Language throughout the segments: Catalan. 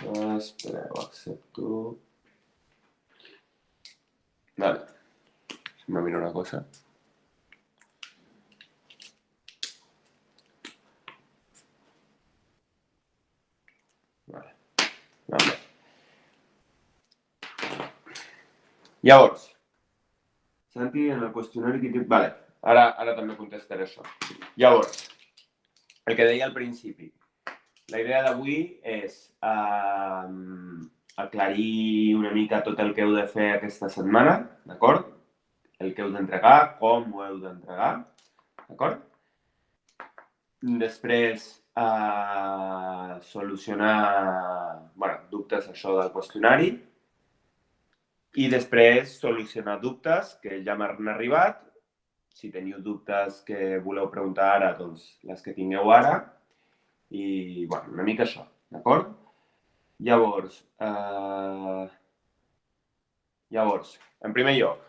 Espereu, accepto. Vale. Me miro una cosa. Vale. Vale. Llavors, Santi, en el qüestionari que... Vale, ara també contestaré això. Llavors, el que deia al principi. La idea d'avui és aclarir una mica tot el que heu de fer aquesta setmana, d'acord? El que heu d'entregar, com ho heu d'entregar, d'acord? Després, solucionar dubtes, això del qüestionari. I després, solucionar dubtes que ja m'han arribat. Si teniu dubtes que voleu preguntar ara, doncs les que tingueu ara. I, una mica això, d'acord? Llavors, en primer lloc,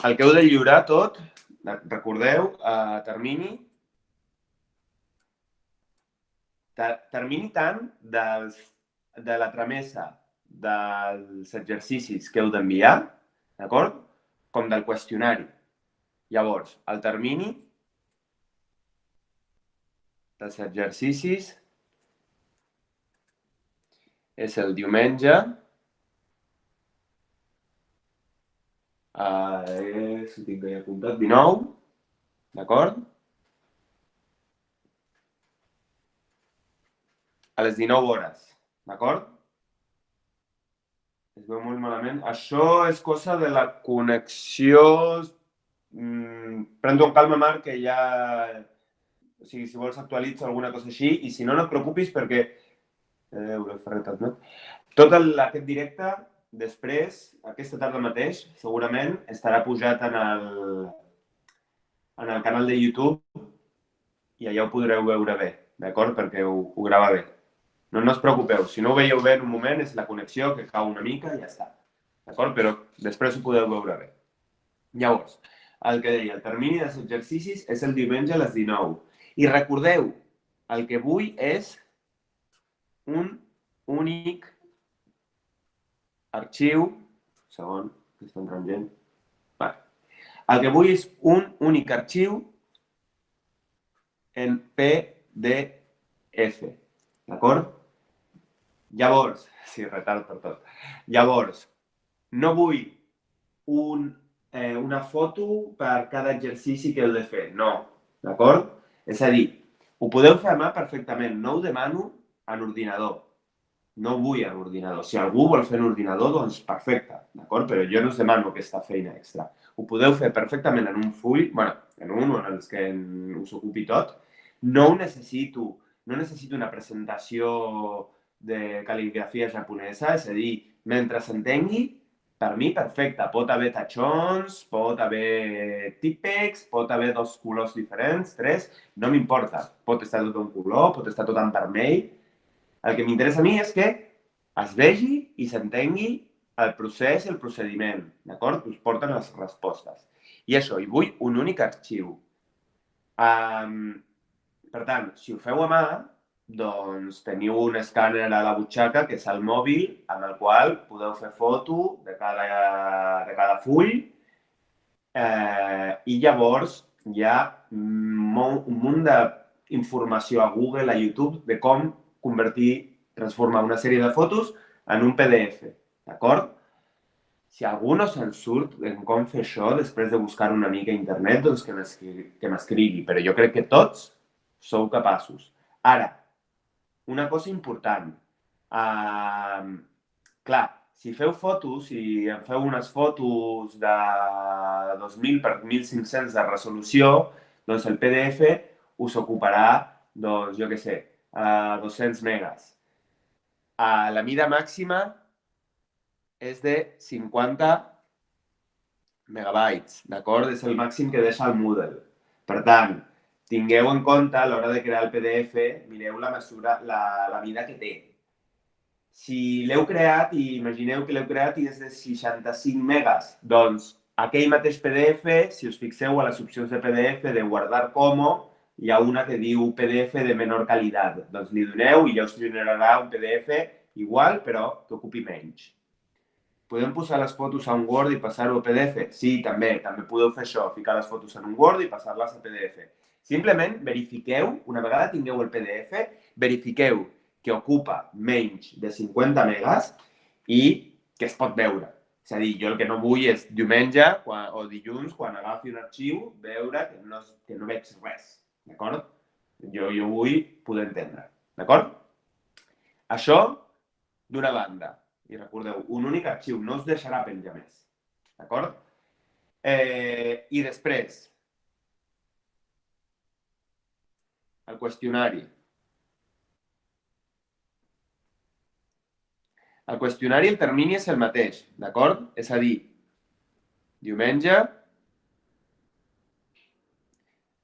el que heu de lliurar tot, recordeu, termini tant de la tramesa dels exercicis que heu d'enviar, d'acord? Com del qüestionari. Llavors, el termini dels exercicis és el diumenge, si tinc ja apuntat, 19, d'acord? A les 19 hores, d'acord? Es veu molt malament. Això és cosa de la connexió. Pren-t'ho amb calma, Marc, que ja... O sigui, si vols actualitza alguna cosa així, i si no, no et preocupis perquè... Tot aquest directe, després, aquesta tarda mateix, segurament estarà pujat en el canal de YouTube i allà ho podreu veure bé, d'acord? Perquè ho grava bé. No us preocupeu, si no ho veieu bé en un moment és la connexió que cau una mica i ja està. D'acord? Però després ho podeu veure bé. Llavors, el que deia, el termini dels exercicis és el diumenge a les 19. I recordeu, el que vull és un únic arxiu... Segon, que està entrant gent. Vale. El que vull és un únic arxiu en PDF. D'acord? Llavors, sí, retard per tot. Llavors, no vull una foto per cada exercici que heu de fer, no, d'acord? És a dir, ho podeu fer a mà perfectament, no ho demano en ordinador, no ho vull en ordinador. Si algú vol fer en ordinador, doncs perfecte, d'acord? Però jo no us demano aquesta feina extra. Ho podeu fer perfectament en un full, en un o en els que us ocupi tot. No ho necessito, no necessito una presentació de cal·ligrafia japonesa, és a dir, mentre s'entengui, per mi, perfecte. Pot haver tachons, pot haver típex, pot haver 2 colors diferents, 3, no m'importa. Pot estar tot en color, pot estar tot en vermell. El que m'interessa a mi és que es vegi i s'entengui el procés i el procediment, d'acord? Us porten les respostes. I això, i vull un únic arxiu. Per tant, si ho feu a mà, doncs teniu un escàner a la butxaca, que és el mòbil, amb el qual podeu fer foto de cada full i llavors hi ha un munt d'informació a Google, a YouTube, de com transformar una sèrie de fotos en un PDF, d'acord? Si algú no se'n surt en com fer això, després de buscar una mica a internet, doncs que m'escrigui, però jo crec que tots sou capaços. Ara, una cosa important. Clar, si feu fotos, si em feu unes fotos de 2.000 per 1.500 de resolució, doncs el PDF us ocuparà, doncs, jo què sé, 200 megas. La mida màxima és de 50 megabytes, d'acord? És el màxim que deixa el Moodle. Per tant, tingueu en compte a l'hora de crear el PDF, mireu la mesura, la mida que té. Si l'heu creat i imagineu que l'heu creat i és de 65 megas, doncs aquell mateix PDF, si us fixeu a les opcions de PDF de guardar como, hi ha una que diu PDF de menor qualitat. Doncs li doneu i ja us generarà un PDF igual, però que ocupi menys. Podem posar les fotos a un Word i passar-ho a PDF? Sí, també podeu fer això, ficar les fotos en un Word i passar-les a PDF. Simplement verifiqueu, una vegada tingueu el PDF, verifiqueu que ocupa menys de 50 megas i que es pot veure. És a dir, jo el que no vull és diumenge o dilluns, quan agafi un arxiu, veure que no veig res, d'acord? Jo vull poder entendre, d'acord? Això d'una banda. I recordeu, un únic arxiu no us deixarà penjar més, d'acord? I després, el qüestionari. El qüestionari, el termini és el mateix, d'acord? És a dir, diumenge,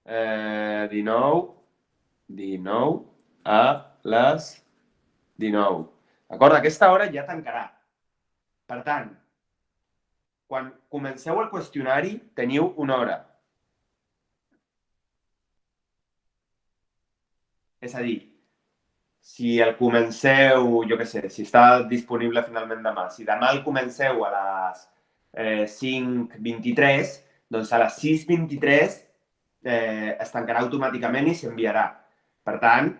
19 a les 19. D'acord? Aquesta hora ja tancarà. Per tant, quan comenceu el qüestionari, teniu una hora. És a dir, si el comenceu, jo què sé, si està disponible finalment demà, si demà el comenceu a les 5:23, doncs a les 6:23 es tancarà automàticament i s'enviarà. Per tant,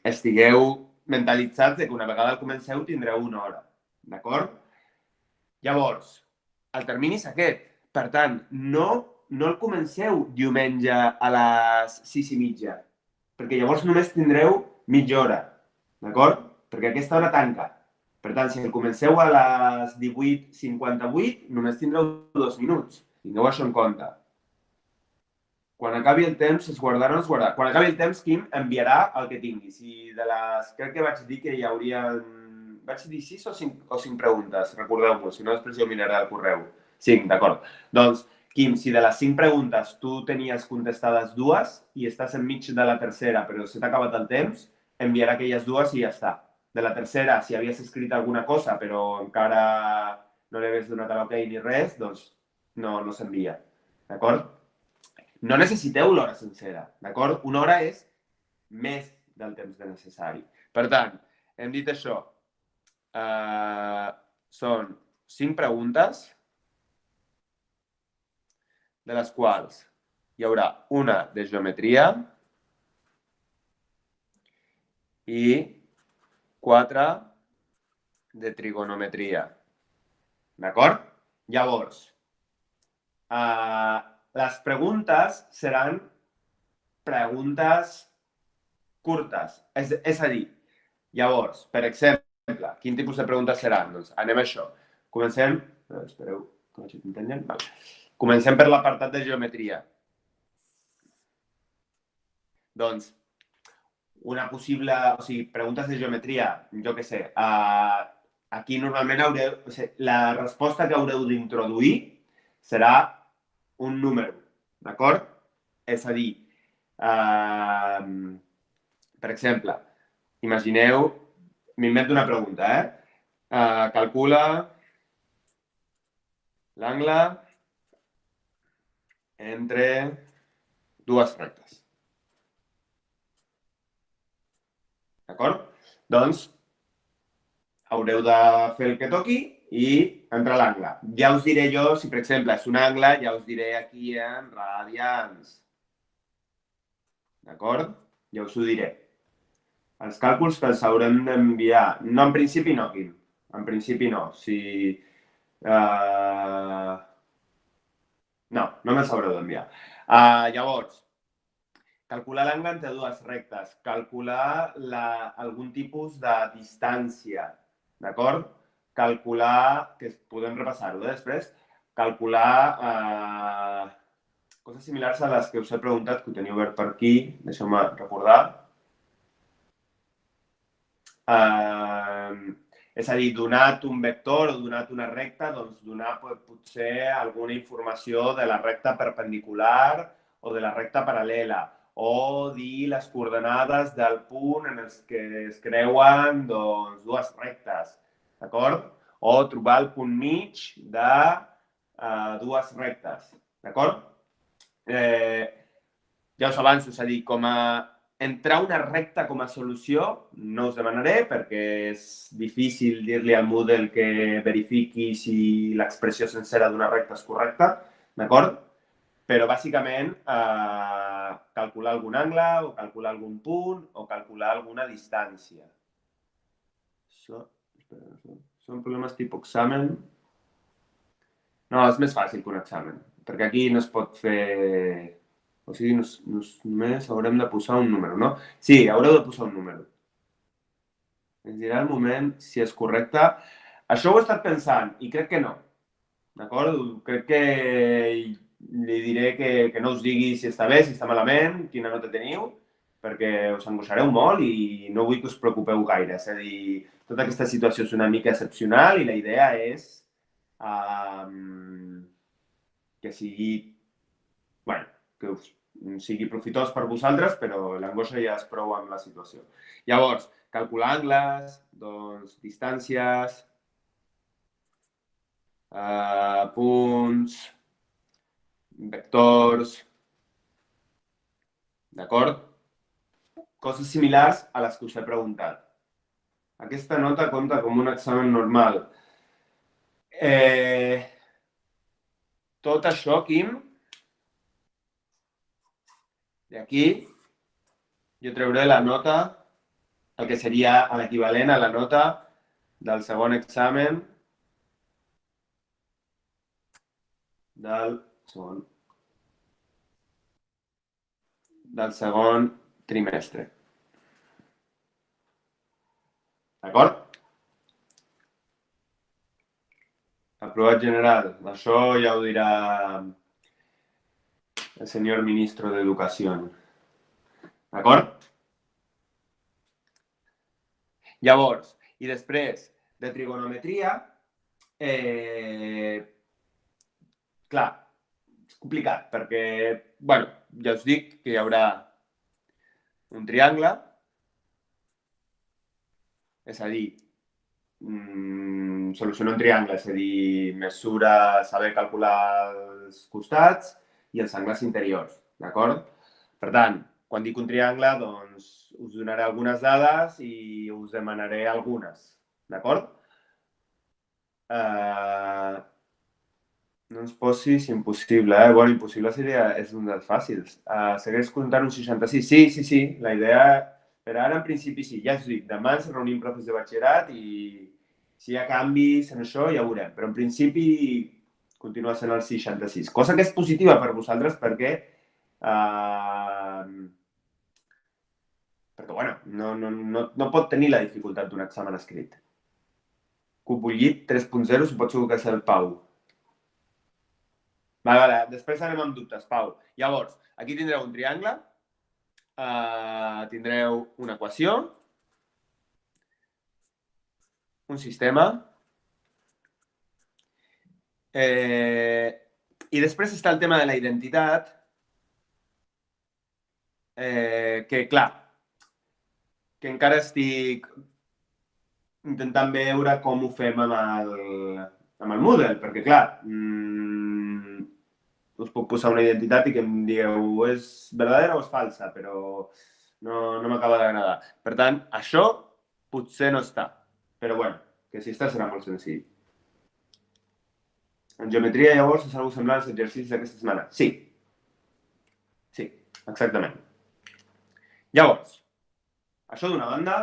estigueu mentalitzats que una vegada el comenceu tindreu una hora, d'acord? Llavors, el termini és aquest. Per tant, no el comenceu diumenge a les 6:30, perquè llavors només tindreu mitja hora, d'acord? Perquè aquesta hora tanca. Per tant, si el comenceu a les 18:58, només tindreu 2 minuts. Tingueu això en compte. Quan acabi el temps, es guardarà o no es guardarà. Quan acabi el temps, Quim enviarà el que tingui. Si de les... Crec que vaig dir que hi hauria... Vaig dir 6 o 5 preguntes, recordeu-m'ho, si no després jo miraré el correu. 5, d'acord. Doncs, Quim, si de les 5 preguntes tu tenies contestades 2 i estàs enmig de la tercera, però se t'ha acabat el temps, enviarà aquelles 2 i ja està. De la tercera, si havies escrit alguna cosa però encara no li havies donat a l'ok ni res, doncs no s'envia. D'acord? No necessiteu l'hora sencera, d'acord? Una hora és més del temps de necessari. Per tant, hem dit això. Són 5 preguntes, de les quals hi haurà una de geometria i 4 de trigonometria. D'acord? Llavors, les preguntes seran preguntes curtes. És a dir, llavors, per exemple, quin tipus de preguntes seran? Doncs anem a això. Comencem... Espereu, que vaig entenent. Vale. Comencem per l'apartat de geometria. Doncs, una possible... O sigui, preguntes de geometria, jo què sé, aquí normalment haureu... O sigui, la resposta que haureu d'introduir serà un número, d'acord? És a dir, per exemple, imagineu, m'invento una pregunta, calcula l'angle entre dues rectes. D'acord? Doncs haureu de fer el que toqui i entrar a l'angle. Ja us diré jo, si per exemple és un angle, ja us diré aquí en radians. D'acord? Ja us ho diré. Els càlculs que els haurem d'enviar. No, en principi no, Quim. En principi no. No me'ls haureu d'enviar. Llavors, calcular l'angle entre dues rectes. Calcular algun tipus de distància. D'acord? Calcular, que podem repassar-ho després, calcular coses similars a les que us he preguntat, que ho teniu obert per aquí. Deixeu-me recordar. És a dir, donat un vector o donat una recta, doncs donar potser alguna informació de la recta perpendicular o de la recta paral·lela, o dir les coordenades del punt en els que es creuen doncs, dues rectes, d'acord? O trobar el punt mig de 2 rectes, d'acord? ja us avanço, és a dir, com a entrar una recta com a solució no us demanaré perquè és difícil dir-li al Moodle que verifiqui si l'expressió sencera d'una recta és correcta, d'acord? Però bàsicament calcular algun angle o calcular algun punt o calcular alguna distància. Són problemes tipus examen. No, és més fàcil que un examen, perquè aquí no es pot fer... O sigui, només haurem de posar un número, no? Sí, haureu de posar un número. Ens dirà el moment si és correcte. Això ho he estat pensant i crec que no. D'acord? Crec que li diré que no us digui si està bé, si està malament, quina nota teniu, perquè us angoixareu molt i no vull que us preocupeu gaire. És a dir, tota aquesta situació és una mica excepcional i la idea és que sigui, bueno, que us sigui profitós per vosaltres, però l'angoixa ja és prou amb la situació. Llavors, calcular angles, doncs, distàncies, punts, vectors, d'acord? Coses similars a les que us he preguntat. Aquesta nota compta com un examen normal. Tot això, Quim, d'aquí jo trauré la nota, el que seria l'equivalent a la nota del segon examen del segon trimestre. D'acord? Aprovat general. Això ja ho dirà el senyor ministro d'Educació. D'acord? Llavors, i després de trigonometria, clar, és complicat perquè, bueno, ja us dic que hi haurà un triangle, és a dir, solucionar un triangle, és a dir, mesura, saber calcular els costats i els angles interiors, d'acord? Per tant, quan dic un triangle, doncs us donaré algunes dades i us demanaré algunes, d'acord? No ens posis impossible, Bueno, impossible és un dels fàcils. Segueix comptant un 66. Sí. La idea, per ara, en principi, sí. Ja us dic, demà ens reunim profes de batxillerat i si hi ha canvis en això ja ho veurem. Però en principi continua sent el 66. Cosa que és positiva per vosaltres perquè bueno, no pot tenir la dificultat d'un examen escrit. Cupullit 3.0 suposo que és el Pau. Vale. Després anem amb dubtes, Pau. Llavors, aquí tindreu un triangle, tindreu una equació, un sistema, i després està el tema de la identitat, que, clar, que encara estic intentant veure com ho fem amb el Moodle, perquè, clar, us puc posar una identitat i que em digueu és verdadera o és falsa, però no m'acaba d'agradar. Per tant, això potser no està, però bueno, que si està serà molt senzill. En geometria, llavors, és algo semblant als exercicis d'aquesta setmana? Sí, exactament. Llavors, això d'una banda,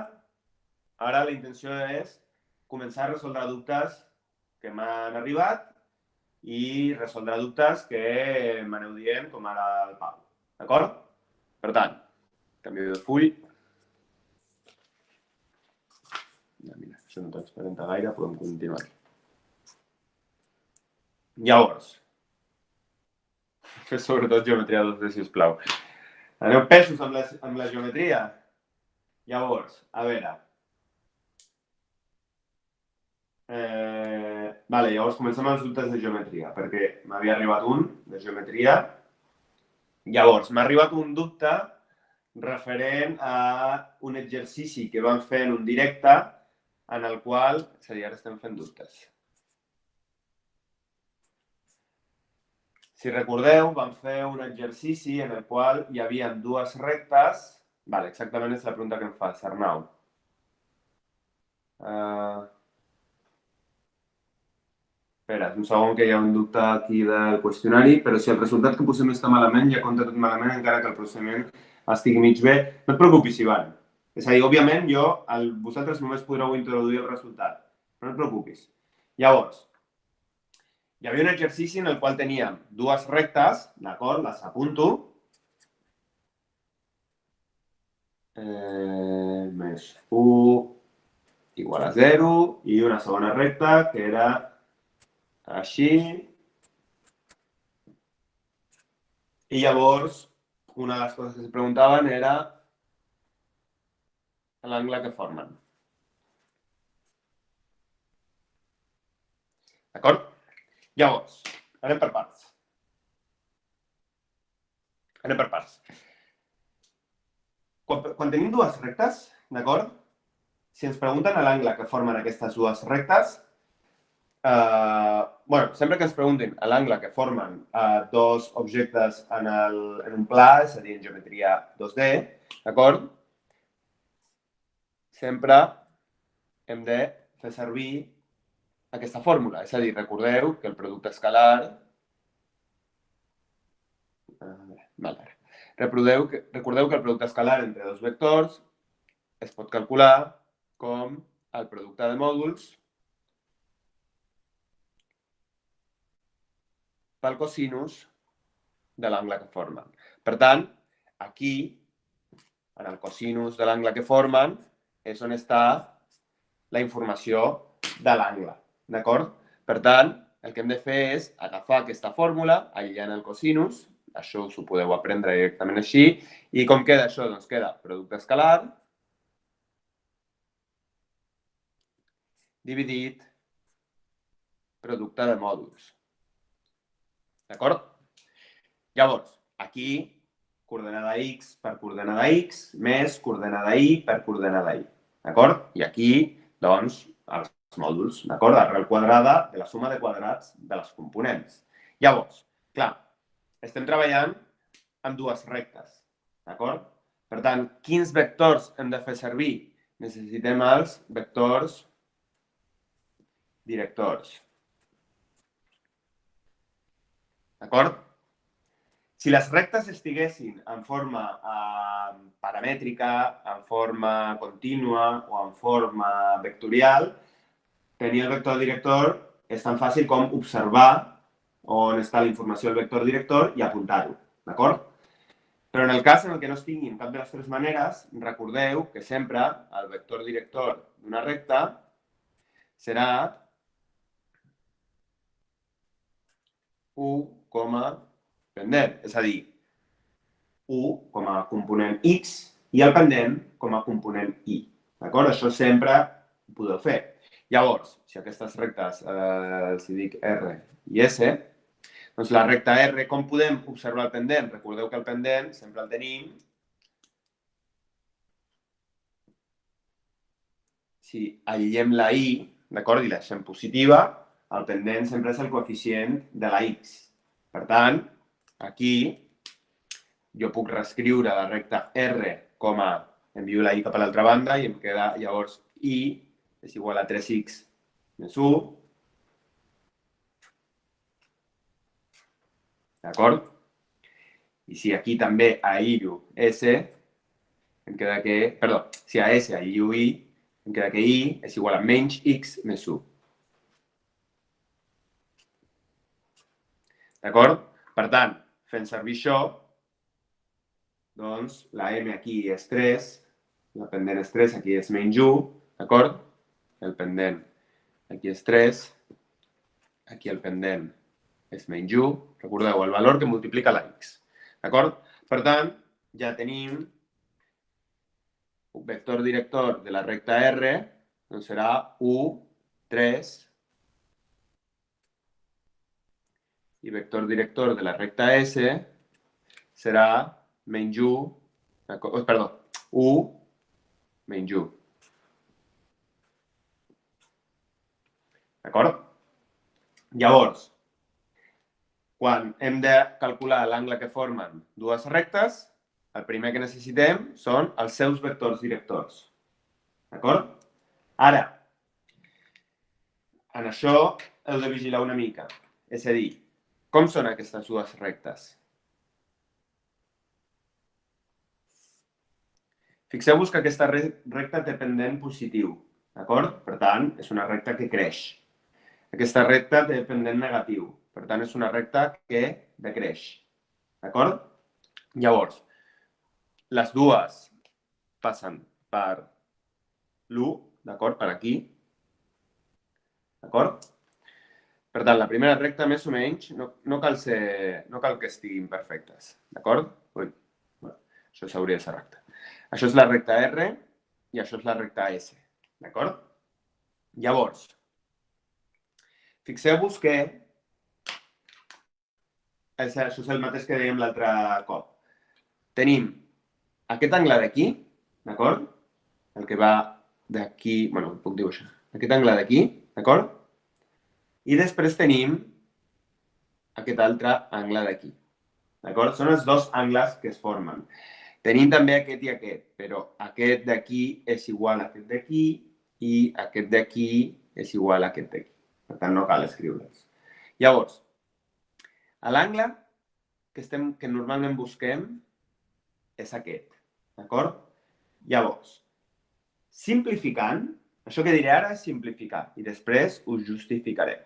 ara la intenció és començar a resoldre dubtes que m'han arribat i resoldre dubtes que m'aneu dient, com ara el Pau. D'acord? Per tant, canvio de full. Mira, això no transparenta gaire, podem continuar. Llavors, fes sobretot geometria 2D, sisplau. Aneu pesos amb la geometria? Llavors, a veure. Llavors comencem amb els dubtes de geometria, perquè m'havia arribat un de geometria. Llavors, m'ha arribat un dubte referent a un exercici que vam fer en un directe en el qual, és a dir, ara estem fent dubtes. Si recordeu, vam fer un exercici en el qual hi havia dues rectes. Vale, exactament és la pregunta que em fa, Arnau. Espera, un segon que hi ha un dubte aquí del qüestionari, però si el resultat que posem està malament, ja compta tot malament, encara que el procediment estigui mig bé. No et preocupis, Ivan. És a dir, òbviament, vosaltres només podreu introduir el resultat. No et preocupis. Llavors, hi havia un exercici en el qual teníem dues rectes, d'acord? Les apunto. Més 1 igual a 0 i una segona recta que era així. I llavors, una de les coses que es preguntaven era l'angle que formen. D'acord? Llavors, anem per parts. Anem per parts. Quan tenim dues rectes, d'acord? Si ens pregunten l'angle que formen aquestes dues rectes, sempre que ens preguntin l'angle que formen dos objectes en un pla, és a dir, en geometria 2D, d'acord? Sempre hem de fer servir aquesta fórmula. És a dir, recordeu que el producte escalar... Recordeu que el producte escalar entre dos vectors es pot calcular com el producte de mòduls pel cosinus de l'angle que formen. Per tant, aquí, en el cosinus de l'angle que formen, és on està la informació de l'angle. D'acord? Per tant, el que hem de fer és agafar aquesta fórmula, aïllant el cosinus, això us ho podeu aprendre directament així, i com queda això? Doncs queda producte escalar dividit producte de mòduls. D'acord? Llavors, aquí, coordenada x per coordenada x més coordenada y per coordenada y. D'acord? I aquí, doncs, els mòduls, d'acord? Arrel quadrada de la suma de quadrats de les components. Llavors, clar, estem treballant amb dues rectes, d'acord? Per tant, quins vectors hem de fer servir? Necessitem els vectors directors. D'acord? Si les rectes estiguessin en forma paramètrica, en forma contínua o en forma vectorial, tenir el vector director és tan fàcil com observar on està la informació del vector director i apuntar-ho, d'acord? Però en el cas en el que no es tinguin cap de les tres maneres, recordeu que sempre el vector director d'una recta serà 1 com a pendent, és a dir, 1 com a component x i el pendent com a component y. D'acord? Això sempre ho podeu fer. Llavors, si aquestes rectes els dic R i S, doncs la recta R, com podem observar el pendent? Recordeu que el pendent sempre el tenim si aïllem la I, d'acord, i la deixem positiva, el pendent sempre és el coeficient de la X. Per tant, aquí jo puc reescriure la recta R com a envio la I cap a l'altra banda i em queda llavors I és igual a 3x més 1. D'acord? I si aquí també aïllo S, em queda que... Perdó, si a S aïllo I, em queda que I és igual a menys x més 1. D'acord? Per tant, fent servir això, doncs la M aquí és 3, la pendent és 3, aquí és menys 1, d'acord? El pendent aquí és 3, aquí el pendent és menys 1, recordeu, el valor que multiplica la x, d'acord? Per tant, ja tenim un vector director de la recta R, doncs serà 1, 3, i vector director de la recta S serà menys 1, perdó, 1 menys 1. D'acord? Llavors, Quan hem de calcular l'angle que formen dues rectes, el primer que necessitem són els seus vectors directors. D'acord? Ara, en això heu de vigilar una mica. És a dir, com són aquestes dues rectes? Fixeu-vos que aquesta recta té pendent positiu, d'acord? Per tant, és una recta que creix. Aquesta recta té pendent negatiu, per tant, és una recta que decreix, d'acord? Llavors, les dues passen per l'1, d'acord? Per aquí, d'acord? Per tant, la primera recta, més o menys, no cal que estiguin perfectes, d'acord? Ui, bueno, això s'hauria de ser recte. Això és la recta R i això és la recta S, d'acord? Llavors, fixeu-vos que això és el mateix que dèiem l'altre cop. Tenim aquest angle d'aquí, d'acord? El que va d'aquí, bueno, puc dir això, aquest angle d'aquí, d'acord? I després tenim aquest altre angle d'aquí, d'acord? Són els dos angles que es formen. Tenim també aquest i aquest, però aquest d'aquí és igual a aquest d'aquí i aquest d'aquí és igual a aquest d'aquí. Per tant, no cal escriure'ls. Llavors, l'angle que normalment busquem és aquest, d'acord? Llavors, simplificant, això que diré ara és simplificar i després us justificaré.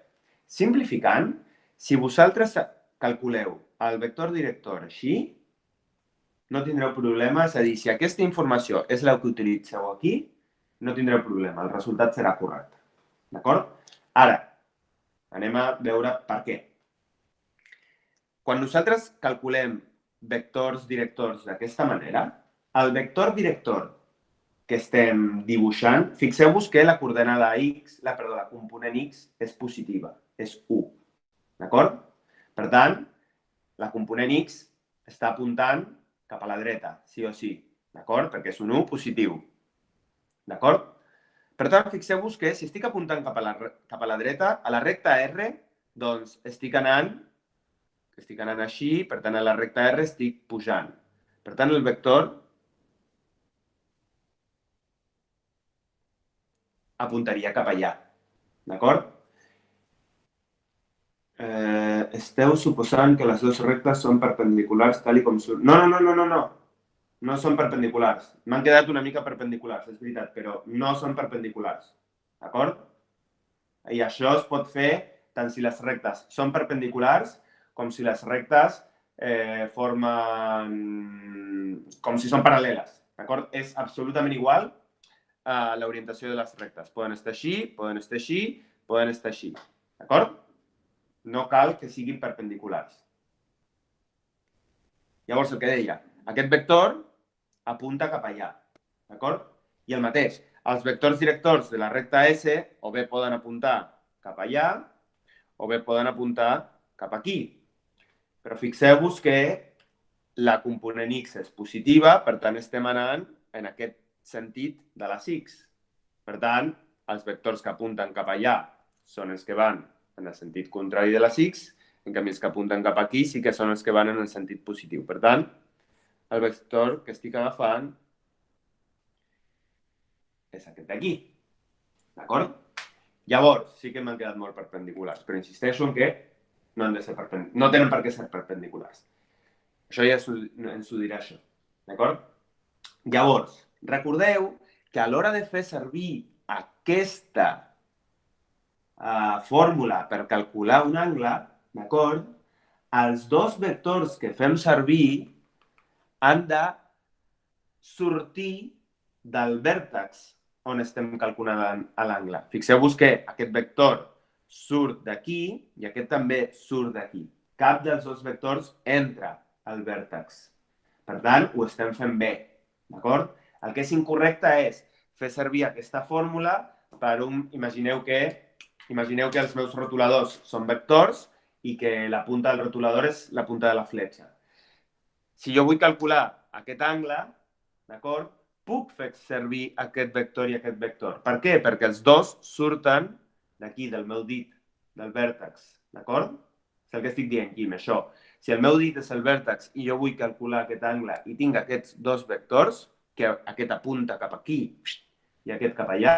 Simplificant, si vosaltres calculeu el vector director així, no tindreu problema, és a dir, si aquesta informació és la que utilitzeu aquí, no tindreu problema, el resultat serà correcte. D'acord? Ara, anem a veure per què. Quan nosaltres calculem vectors directors d'aquesta manera, el vector director que estem dibuixant, fixeu-vos que la coordenada x, la component x és positiva, és 1. D'acord? Per tant, la component x està apuntant cap a la dreta, sí o sí. D'acord? Perquè és un 1 positiu. D'acord? Per tant, fixeu-vos que si estic apuntant cap a la dreta, a la recta R, doncs estic anant així, per tant, a la recta R estic pujant. Per tant, el vector apuntaria cap allà. D'acord? Esteu suposant que les dues rectes són perpendiculars tal com surt. No. No són perpendiculars. M'han quedat una mica perpendiculars, és veritat, però no són perpendiculars. D'acord? I això es pot fer tant si les rectes són perpendiculars com si les rectes formen... com si són paral·leles. D'acord? És absolutament igual a l'orientació de les rectes. Poden estar així, poden estar així, poden estar així. D'acord? No cal que siguin perpendiculars. Llavors, el que deia, aquest vector apunta cap allà. D'acord? I el mateix, els vectors directors de la recta S o bé poden apuntar cap allà o bé poden apuntar cap aquí. Però fixeu-vos que la component x és positiva, per tant estem anant en aquest sentit de les x. Per tant, els vectors que apunten cap allà són els que van en el sentit contrari de les x, en canvi els que apunten cap aquí sí que són els que van en el sentit positiu. Per tant, el vector que estic agafant és aquest d'aquí. D'acord? Llavors, sí que m'han quedat molt perpendiculars, però insisteixo en que no tenen per què ser perpendiculars. Això ja ens ho dirà això. D'acord? Llavors, recordeu que a l'hora de fer servir aquesta fórmula per calcular un angle, d'acord? Els dos vectors que fem servir han de sortir del vèrtex on estem calculant l'angle. Fixeu-vos que aquest vector surt d'aquí i aquest també surt d'aquí. Cap dels dos vectors entra al vèrtex. Per tant, ho estem fent bé. D'acord? El que és incorrecte és fer servir aquesta fórmula per un... Imagineu que els meus rotuladors són vectors i que la punta del rotulador és la punta de la fletxa. Si jo vull calcular aquest angle, d'acord, puc fer servir aquest vector i aquest vector. Per què? Perquè els dos surten d'aquí, del meu dit, del vèrtex, d'acord? És el que estic dient, Quim, això. Si el meu dit és el vèrtex i jo vull calcular aquest angle i tinc aquests dos vectors, que aquest apunta cap aquí i aquest cap allà,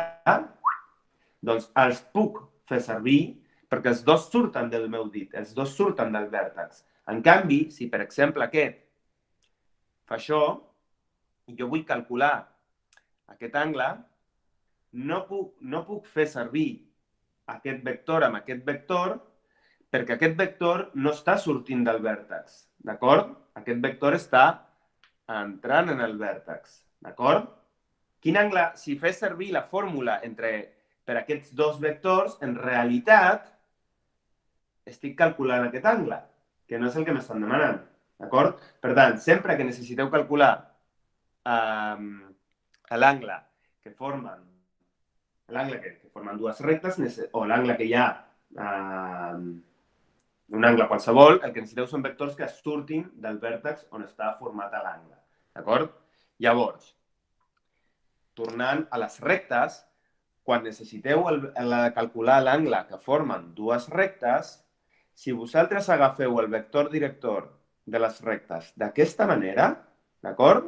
doncs els puc fer servir perquè els dos surten del meu dit, els dos surten del vèrtex. En canvi, si per exemple aquest fa això i jo vull calcular aquest angle, no puc fer servir aquest vector amb aquest vector perquè aquest vector no està sortint del vèrtex, d'acord? Aquest vector està entrant en el vèrtex, d'acord? Quin angle, si fes servir la fórmula per aquests dos vectors, en realitat estic calculant aquest angle, que no és el que m'estan demanant, d'acord? Per tant, sempre que necessiteu calcular l'angle que formen dues rectes o l'angle que hi ha un angle qualsevol, el que necessiteu són vectors que surtin del vèrtex on està format l'angle, d'acord? Llavors, tornant a les rectes, quan necessiteu calcular l'angle que formen dues rectes, si vosaltres agafeu el vector director de les rectes d'aquesta manera, d'acord?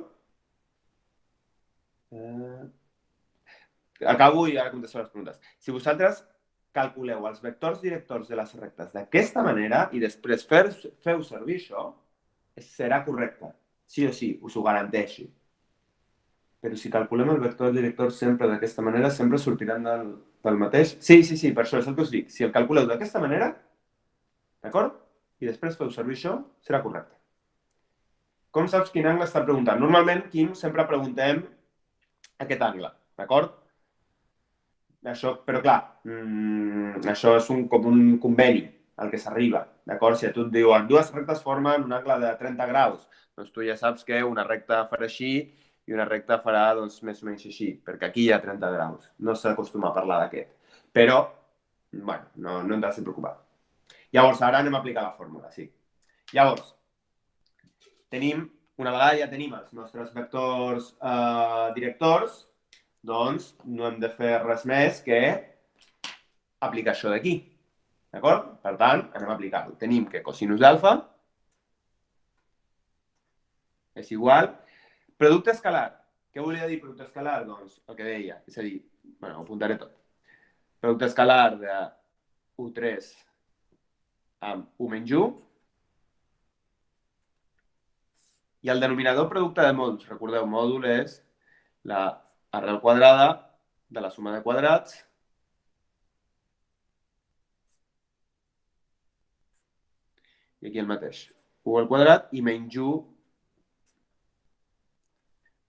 Acabo i ara contesto les preguntes. Si vosaltres calculeu els vectors directors de les rectes d'aquesta manera i després feu servir això, serà correcte. Sí o sí, us ho garanteixo. Però si calculem el vector director sempre d'aquesta manera, sempre sortiran del mateix. Sí, per això és el que us dic. Si el calculeu d'aquesta manera, d'acord? I després feu servir això, serà correcte. Com saps quin angle està preguntant? Normalment, Quim, sempre preguntem aquest angle, d'acord? Això, però clar, això és com un conveni al que s'arriba, d'acord? Si a tu et diuen dues rectes formen un angle de 30 graus, doncs tu ja saps que una recta farà així i una recta farà doncs, més o menys així, perquè aquí hi ha 30 graus. No s'acostuma a parlar d'aquest. Però, bueno, no hem de ser preocupat. Llavors, ara anem a aplicar la fórmula, sí. Llavors, una vegada ja tenim els nostres vectors directors, doncs no hem de fer res més que aplicar això d'aquí. D'acord? Per tant, anem a aplicar-ho. Tenim que cosinus d'alfa és igual. Producte escalar. Què volia dir producte escalar? Doncs el que deia. És a dir, bueno, ho apuntaré tot. Producte escalar de U3 amb U menys U. I el denominador producte de mòduls. Recordeu, mòdul és la arrel quadrada de la suma de quadrats i aquí el mateix. U al quadrat i menys U.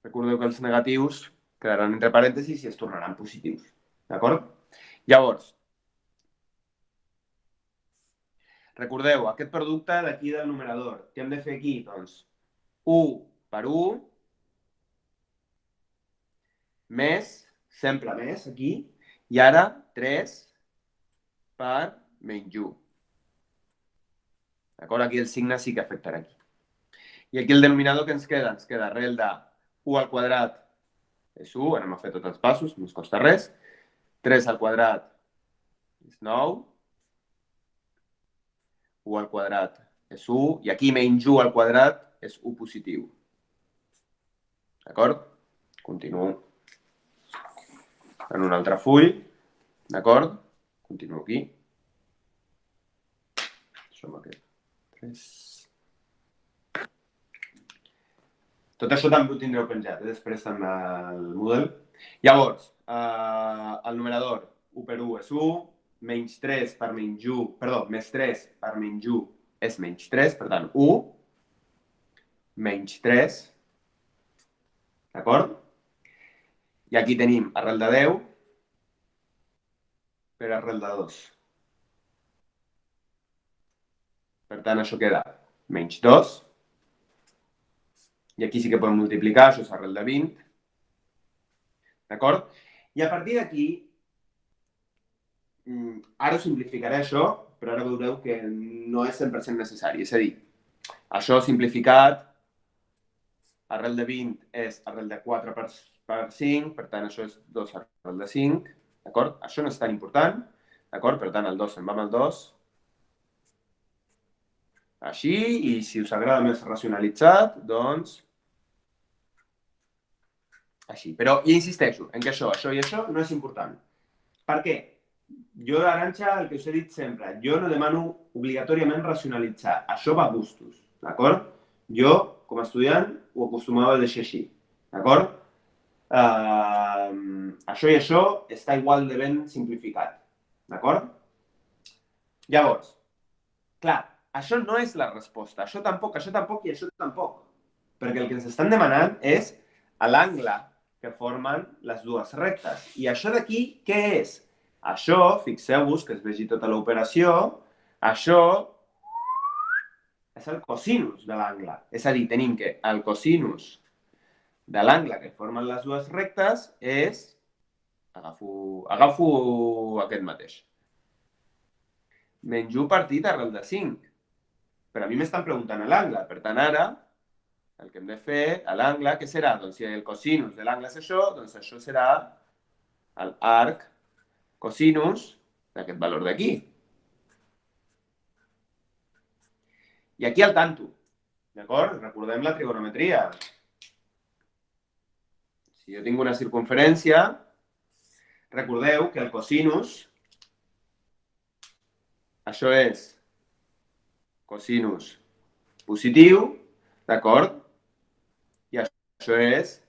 Recordeu que els negatius quedaran entre parèntesis i es tornaran positius. D'acord? Llavors, recordeu, aquest producte d'aquí del numerador, què hem de fer aquí? Doncs 1 per 1 més, sempre més aquí, i ara 3 per menys 1. D'acord? Aquí el signe sí que afectarà aquí. I aquí el denominador que ens queda? Ens queda arrel de 1 al quadrat és 1, anem a fer tots els passos, no ens costa res. 3 al quadrat és 9. 1 al quadrat és 1, i aquí menys 1 al quadrat és 1 positiu. D'acord? Continuo en un altre full. D'acord? Continuo aquí. Això amb aquest 3. Tot això també ho tindreu penjat, després també el Moodle. Llavors, el numerador 1 per 1 és 1, menys 3 per menys 1, perdó, més 3 per menys 1 és menys 3, per tant, 1, menys 3, d'acord? I aquí tenim arrel de 10 per arrel de 2. Per tant, això queda menys 2. I aquí sí que podem multiplicar, això és arrel de 20. D'acord? I a partir d'aquí, ara us simplificaré això, però ara veureu que no és 100% necessari. És a dir, això simplificat, arrel de 20 és arrel de 4 per 5, per tant, això és 2 arrel de 5. D'acord? Això no és tan important. D'acord? Per tant, el 2 se'n va amb el 2. així, i si us agrada més racionalitzat, doncs així. Però ja insisteixo en que això i això no és important. Per què? Jo, Arantxa, el que us he dit sempre, jo no demano obligatòriament racionalitzar. Això va a gustos, d'acord? Jo, com a estudiant, ho acostumava a deixar així, d'acord? Això i això està igual de ben simplificat, d'acord? Llavors, clar, això no és la resposta. Això tampoc i això tampoc. Perquè el que ens estan demanant és l'angle que formen les dues rectes. I això d'aquí, què és? Això, fixeu-vos que es vegi tota l'operació, això és el cosinus de l'angle. És a dir, tenim que el cosinus de l'angle que formen les dues rectes és... Agafo aquest mateix. Menys 1 partit arrel de 5. Però a mi m'estan preguntant l'angle. Per tant, ara, el que hem de fer a l'angle, què serà? Doncs si el cosinus de l'angle és això, doncs això serà l'arc cosinus d'aquest valor d'aquí. I aquí al tanto, d'acord? Recordem la trigonometria. Si jo tinc una circunferència, recordeu que el cosinus, això és cosinus positiu, d'acord? I això és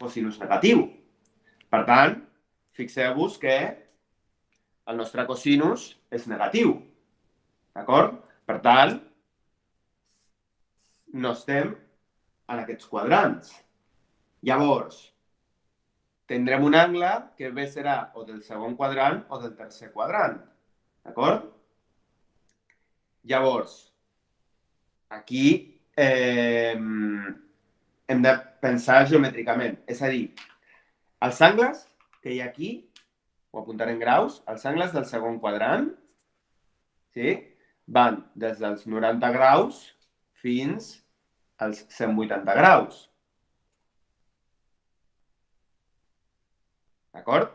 cosinus negatiu. Per tant, fixeu-vos que el nostre cosinus és negatiu, d'acord? Per tant, no estem en aquests quadrants. Llavors, tindrem un angle que bé serà o del segon quadrant o del tercer quadrant, d'acord? Llavors, aquí hem de pensar geomètricament. És a dir, els angles que hi ha aquí, ho apuntaré en graus, els angles del segon quadrant, sí? Van des dels 90 graus fins als 180 graus. D'acord?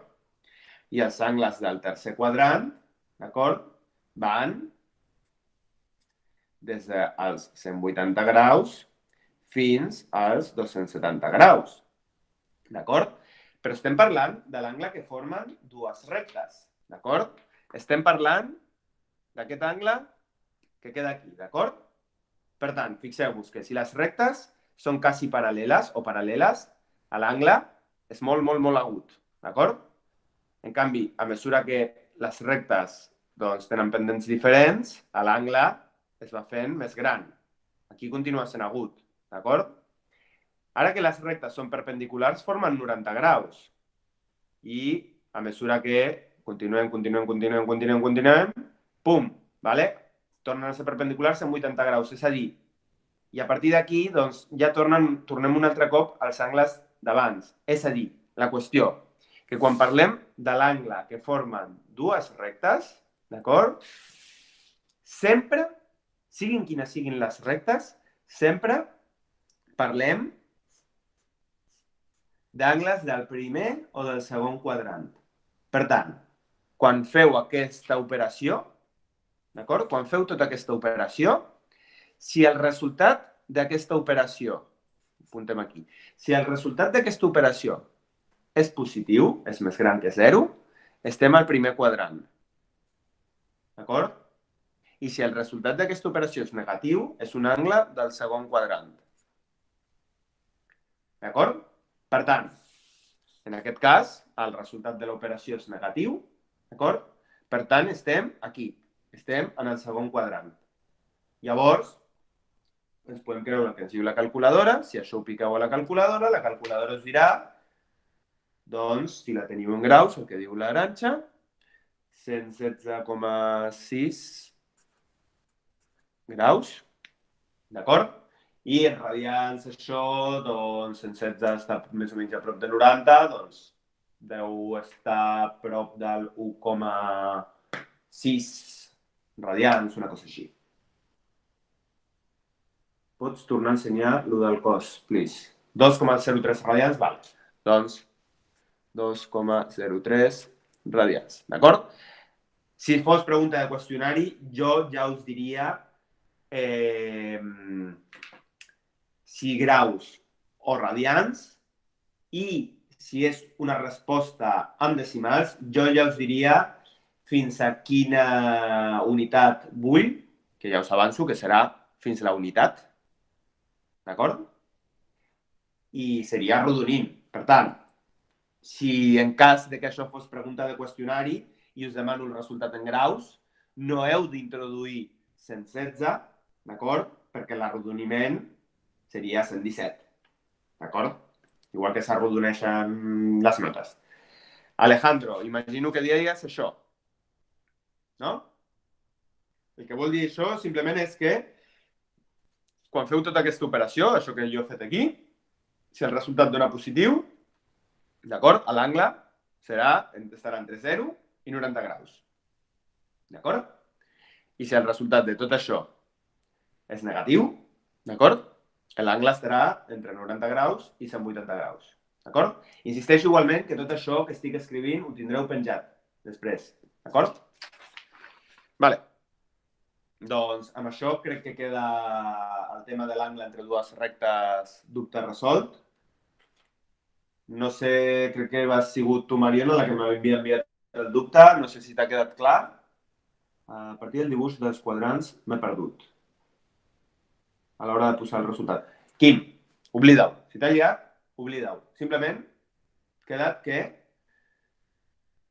I els angles del tercer quadrant, d'acord, van des dels 180 graus fins als 270 graus. D'acord? Però estem parlant de l'angle que formen dues rectes. D'acord? Estem parlant d'aquest angle que queda aquí. D'acord? Per tant, fixeu-vos que si les rectes són quasi paral·leles o paral·leles, l'angle és molt, molt, molt agut. D'acord? En canvi, a mesura que les rectes tenen pendents diferents, l'angle es va fent més gran. Aquí continua sent agut. D'acord? Ara que les rectes són perpendiculars, formen 90 graus. I a mesura que continuem, pum, ¿vale? Tornen a ser perpendiculars en 80 graus. És a dir, i a partir d'aquí, doncs, ja tornem un altre cop als angles d'abans. És a dir, la qüestió, que quan parlem de l'angle que formen dues rectes, d'acord? Sempre, siguin quines siguin les rectes, sempre parlem d'angles del primer o del segon quadrant. Per tant, quan feu aquesta operació, d'acord? Quan feu tota aquesta operació, si el resultat d'aquesta operació, apuntem aquí, si el resultat d'aquesta operació és positiu, és més gran que 0, estem al primer quadrant. D'acord? I si el resultat d'aquesta operació és negatiu, és un angle del segon quadrant. D'acord? Per tant, en aquest cas, el resultat de l'operació és negatiu, d'acord? Per tant, estem aquí, estem en el segon quadrant. Llavors, ens podem creure que ens diu la calculadora. Si això ho piqueu a la calculadora us dirà, doncs, si la teniu en graus, el que diu l'Arantxa, 116,6 graus, d'acord? I en radians això, doncs, 116 està més o menys a prop de 90, doncs deu estar a prop del 1,6 radians, una cosa així. Pots tornar a ensenyar el del cos, please. 2,03 radians, val. Doncs 2,03 radians, d'acord? Si fos pregunta de qüestionari, jo ja us diria si graus o radians, i si és una resposta amb decimals, jo ja us diria fins a quina unitat vull, que ja us avanço que serà fins a la unitat, d'acord? I seria arrodonint. Per tant, si en cas de que això fos pregunta de qüestionari i us demano el resultat en graus, no heu d'introduir 116, d'acord? Perquè l'arrodoniment seria 117, d'acord? Igual que s'arrodoneixen les notes. Alejandro, imagino que diries això, no? El que vol dir això simplement és que quan feu tota aquesta operació, això que jo he fet aquí, si el resultat dona positiu, d'acord? A l'angle estarà entre 0 i 90 graus. D'acord? I si el resultat de tot això és negatiu, d'acord? L'angle estarà entre 90 graus i 180 graus. D'acord? Insisteixo igualment que tot això que estic escrivint ho tindreu penjat després. D'acord? Vale. Doncs amb això crec que queda el tema de l'angle entre dues rectes dubte resolt. No sé, crec que ha sigut tu, Mariona, la que m'havia enviat el dubte. No sé si t'ha quedat clar. A partir del dibuix dels quadrants m'he perdut a l'hora de posar el resultat. Quim, oblida-ho. Si t'ha liat, oblida-ho. Simplement, queda't que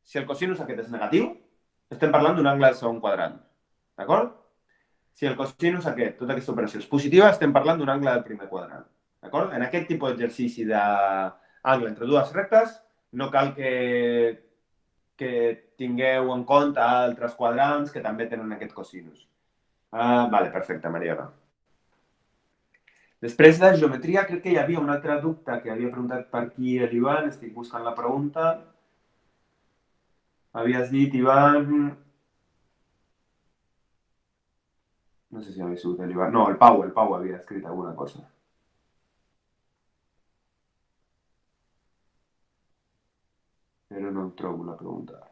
si el cosinus aquest és negatiu, estem parlant d'un angle de segon quadrant. D'acord? Si el cosinus aquest, tota aquesta operació és positiva, estem parlant d'un angle del primer quadrant. D'acord? En aquest tipus d'exercici d'angle entre dues rectes, no cal que tingueu en compte altres quadrants que també tenen aquest cosinus. Vale, perfecte, Mariana. Després de geometria, crec que hi havia un altre dubte que havia preguntat per aquí l'Ivan. Estic buscant la pregunta. Havies dit, Ivan... No sé si havia sigut l'Ivan. No, el Pau havia escrit alguna cosa. Però no em trobo la pregunta.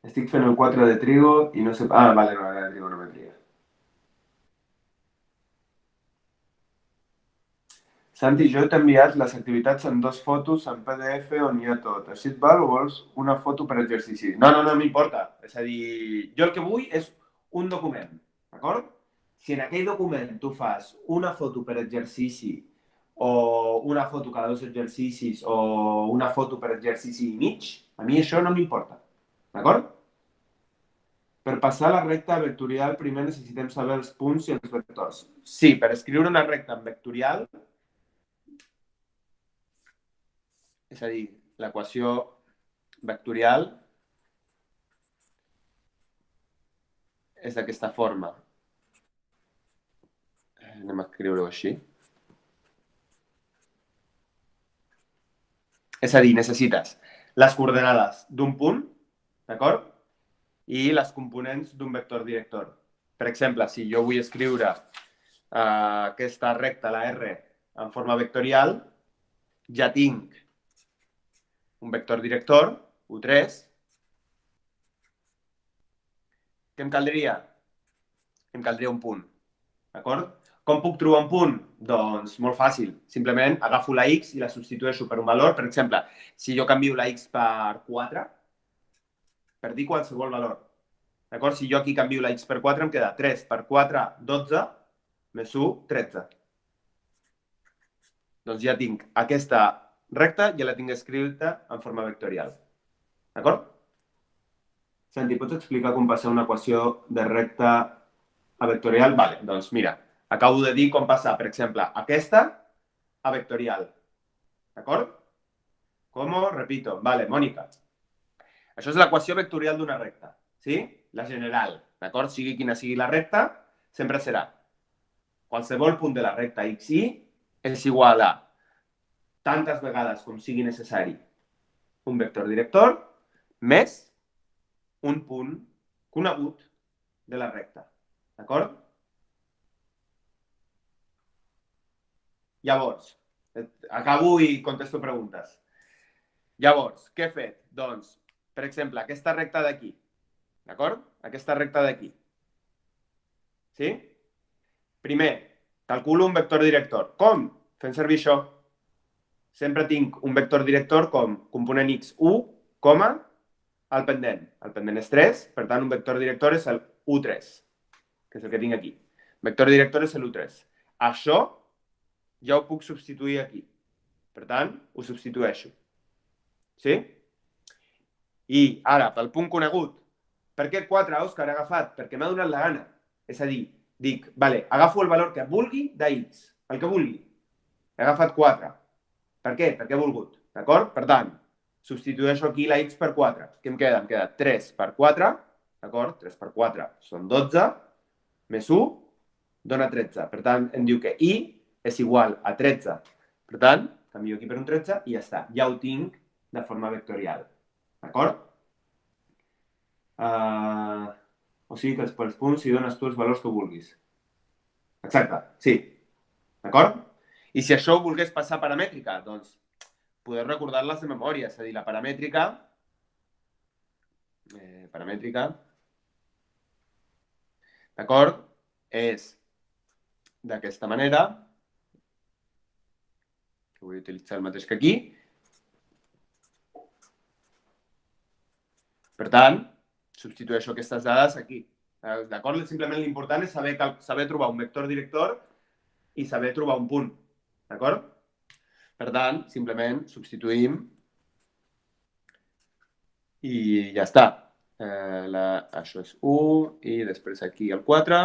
Estic fent el 4 de trigo i no sé... Ah, vale, no, era de trigonometria. Santi, jo t'he enviat les activitats en 2 fotos en PDF on hi ha tot. Així et val o vols una foto per exercici? No, m'importa. És a dir, jo el que vull és un document, d'acord? Si en aquell document tu fas una foto per exercici o una foto cada 2 exercicis o una foto per exercici i mig, a mi això no m'importa, d'acord? Per passar la recta vectorial primer necessitem saber els punts i els vectors. Sí, per escriure una recta en vectorial, és a dir, l'equació vectorial és d'aquesta forma. Anem a escriure-ho així. És a dir, necessites les coordenades d'un punt, d'acord? I les components d'un vector director. Per exemple, si jo vull escriure aquesta recta, la R, en forma vectorial, ja tinc un vector director, U3. Què em caldria? Em caldria un punt, d'acord? Com puc trobar un punt? Doncs molt fàcil. Simplement agafo la x i la substitueixo per un valor. Per exemple, si jo canvio la x per 4, per dir qualsevol valor. D'acord? Si jo aquí canvio la x per 4, em queda 3 per 4, 12, més 1, 13. Doncs ja tinc aquesta recta, ja la tinc escrita en forma vectorial. D'acord? Santi, pots explicar com passar una equació de recta a vectorial? Vale, doncs mira, acabo de dir com passar, per exemple, aquesta a vectorial. D'acord? Com? Repito. Vale, Mònica. Això és l'equació vectorial d'una recta. Sí? La general. D'acord? Sigui quina sigui la recta, sempre serà qualsevol punt de la recta xi és igual a tantes vegades com sigui necessari un vector director més un punt conegut de la recta. D'acord? Llavors, Acabo i contesto preguntes. Llavors, què he fet? Doncs, per exemple, aquesta recta d'aquí. D'acord? Aquesta recta d'aquí. Sí? Primer, calculo un vector director. Com? Fent servir això. Sempre tinc un vector director com component x1, coma, al pendent. El pendent és 3, per tant, un vector director és el u3, que és el que tinc aquí. Vector director és l'1,3. Això ja ho puc substituir aquí. Per tant, ho substitueixo. Sí? I ara, pel punt conegut, per què 4, Òscar, he agafat? Perquè m'ha donat la gana. És a dir, dic, vale, agafo el valor que vulgui d'x, el que vulgui. He agafat 4. Per què? Perquè he volgut. D'acord? Per tant, substitueixo aquí la x per 4. Què em queda? Em queda 3 per 4. D'acord? 3 per 4 són 12. Més 1 dona 13. Per tant, em diu que i és igual a 13. Per tant, canvio aquí per un 13 i ja està. Ja ho tinc de forma vectorial. D'acord? O sigui que pels punts si dones tu els valors que vulguis. Exacte, sí. D'acord? I si això ho volgués passar a paramètrica, doncs podeu recordar-les de memòria. És a dir, la paramètrica d'acord? És d'aquesta manera. Vull utilitzar el mateix que aquí. Per tant, substitueixo aquestes dades aquí. D'acord? Simplement l'important és saber trobar un vector director i saber trobar un punt. D'acord? Per tant, simplement substituïm i ja està. Això és 1 i després aquí el 4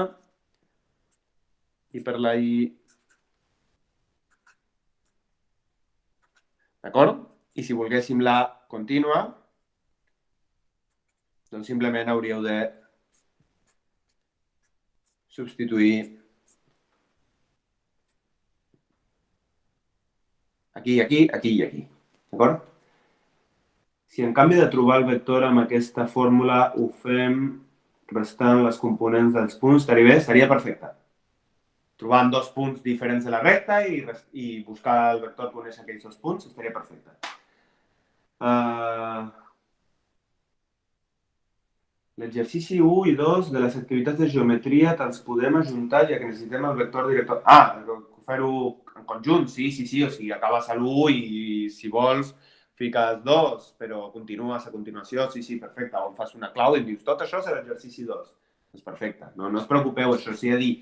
i per la i. D'acord? I si volguéssim la contínua, doncs simplement hauríeu de substituir aquí, aquí, aquí i aquí. D'acord? Si en canvi de trobar el vector amb aquesta fórmula ho fem restant les components dels punts, estaria bé? Seria perfecte. Trobant dos punts diferents de la recta i buscar el vector que uneix aquells dos punts, estaria perfecte. L'exercici 1 i 2 de les activitats de geometria te'ls podem ajuntar ja que necessitem el vector director. Fer-ho en conjunt, sí. O sigui, acabes a l'1 i si vols fiques 2, però continues a continuació, sí, perfecte. O em fas una clau i em dius, tot això és l'exercici 2. Doncs perfecte, no us preocupeu, això sí, a dir,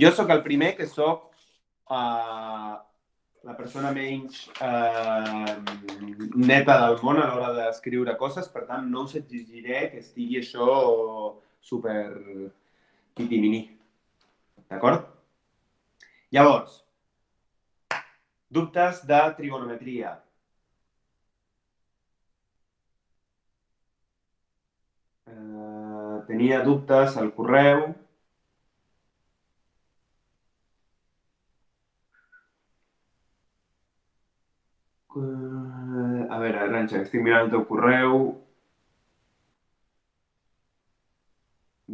jo sóc el primer que sóc la persona menys neta del món a l'hora d'escriure coses, per tant, no us exigiré que estigui això super pitiminí. D'acord? Llavors, dubtes de trigonometria. Tenia dubtes al correu. A veure, Arantxa, que estic mirant el teu correu.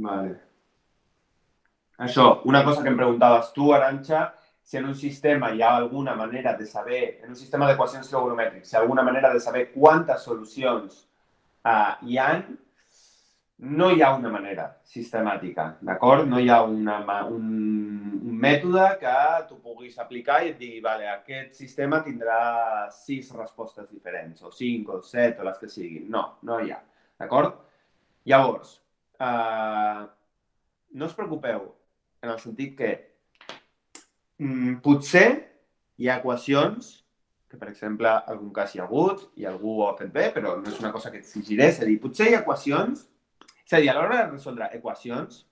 Vale. Això, una cosa que em preguntaves tu, Arantxa, si en un sistema hi ha alguna manera de saber, en un sistema d'equacions trigonomètriques, si hi ha alguna manera de saber quantes solucions hi ha, no hi ha una manera sistemàtica, d'acord? No hi ha un mètode que tu puguis aplicar i et digui, vale, aquest sistema tindrà 6 respostes diferents, o 5, o 7, o les que siguin. No hi ha, d'acord? Llavors, no us preocupeu, en el sentit que potser hi ha equacions que, per exemple, en algun cas hi ha hagut i algú ho ha fet bé, però no és una cosa que exigiré. És a dir, potser hi ha equacions, és a dir, a l'hora de resoldre equacions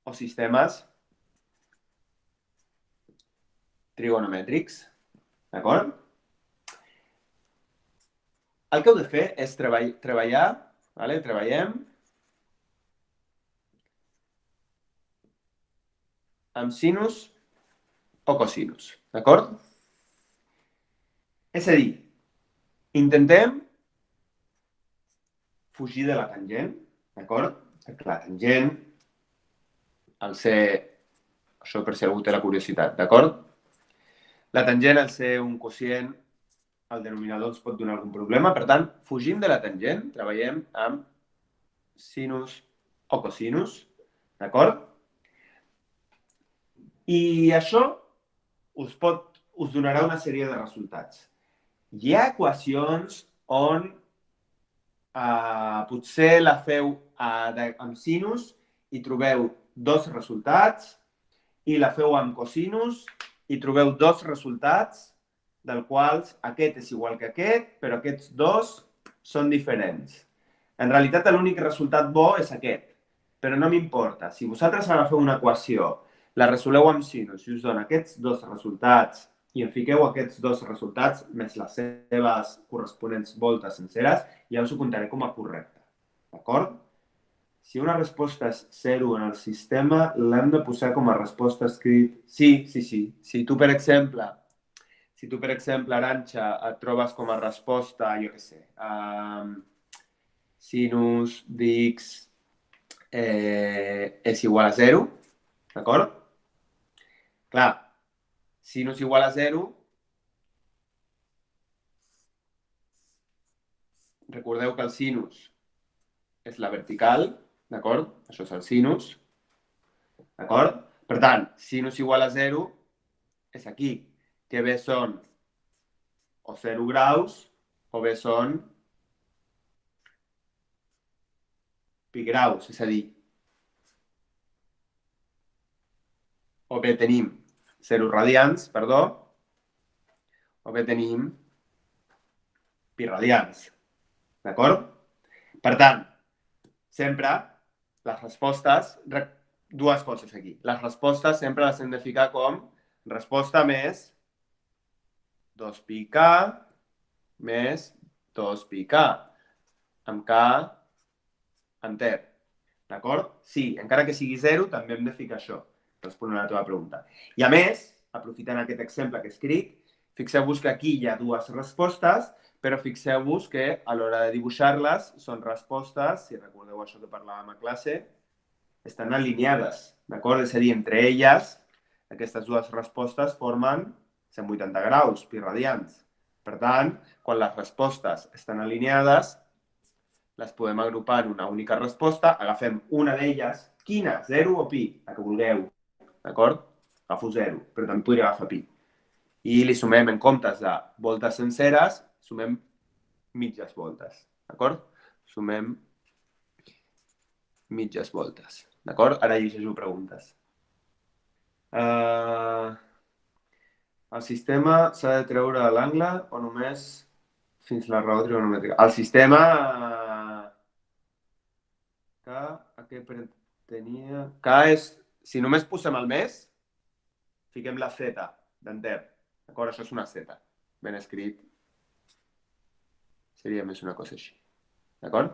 o sistemes trigonomètrics, d'acord? El que heu de fer és treballar, vale? Treballem amb sinus o cosinus, d'acord? És a dir, intentem fugir de la tangent, d'acord? Perquè la tangent, al ser, això per si algú té la curiositat, d'acord? La tangent, al ser un quocient, el denominador ens pot donar algun problema. Per tant, fugim de la tangent, treballem amb sinus o cosinus, d'acord? I això us donarà una sèrie de resultats. Hi ha equacions on potser la feu amb sinus i trobeu dos resultats i la feu amb cosinus i trobeu dos resultats del quals aquest és igual que aquest, però aquests dos són diferents. En realitat, l'únic resultat bo és aquest, però no m'importa. Si vosaltres agafeu una equació, la resoleu amb sinus i us dona aquests dos resultats i en fiqueu aquests dos resultats més les seves corresponents voltes senceres, ja us ho comptaré com a correcte. D'acord? Si una resposta és 0 en el sistema, l'hem de posar com a resposta escrit. Sí. Si tu, per exemple, Arantxa, et trobes com a resposta, jo què sé, sinus d'x és igual a 0, d'acord? Clar, sinus igual a 0, recordeu que el sinus és la vertical, d'acord? Això és el sinus, d'acord? Per tant, sinus igual a 0 és aquí, que bé són o 0 graus o bé són pi graus, és a dir, o bé tenim 0 radians, perdó, o bé tenim pi radians, d'acord? Per tant, sempre les respostes, dues coses aquí. Les respostes sempre les hem de ficar com resposta més 2πk més 2πk, amb k enter. D'acord? Sí, encara que sigui 0, també hem de ficar això, responent a la teva pregunta. I a més, aprofitant aquest exemple que he escrit, fixeu-vos que aquí hi ha dues respostes, però fixeu-vos que a l'hora de dibuixar-les són respostes, si recordeu això que parlàvem a classe, estan alineades, d'acord? És a dir, entre elles, aquestes dues respostes formen 180 graus, pi radians. Per tant, quan les respostes estan alineades, les podem agrupar en una única resposta, agafem una d'elles, quina? 0 o pi? La que vulgueu, d'acord? Agafo 0, però també podria agafar pi. I li sumem, en comptes de voltes senceres, sumem mitges voltes, d'acord? Sumem mitges voltes, d'acord? Ara llegeixo preguntes. El sistema s'ha de treure a l'angle o només fins la raó trigonomètrica? El sistema... K, a què pretenia? K és... Si només posem el més, fiquem la Z d'enter. D'acord? Això és una Z. Ben escrit. Seria més una cosa així. D'acord?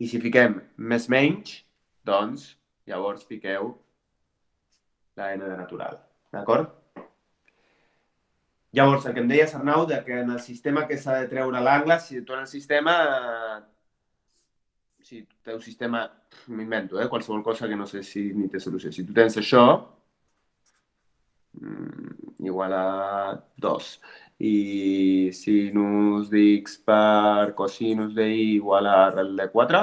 I si fiquem més menys, doncs llavors fiqueu la N de natural. D'acord? Llavors, el que em deies, Arnau, que en el sistema que s'ha de treure l'angle, si tu en el sistema... Si tu teu sistema... M'invento, qualsevol cosa que no sé si ni té solució. Si tu tens això, igual a 2. I sinus d'x per cosinus d'y igual a arrel de 4,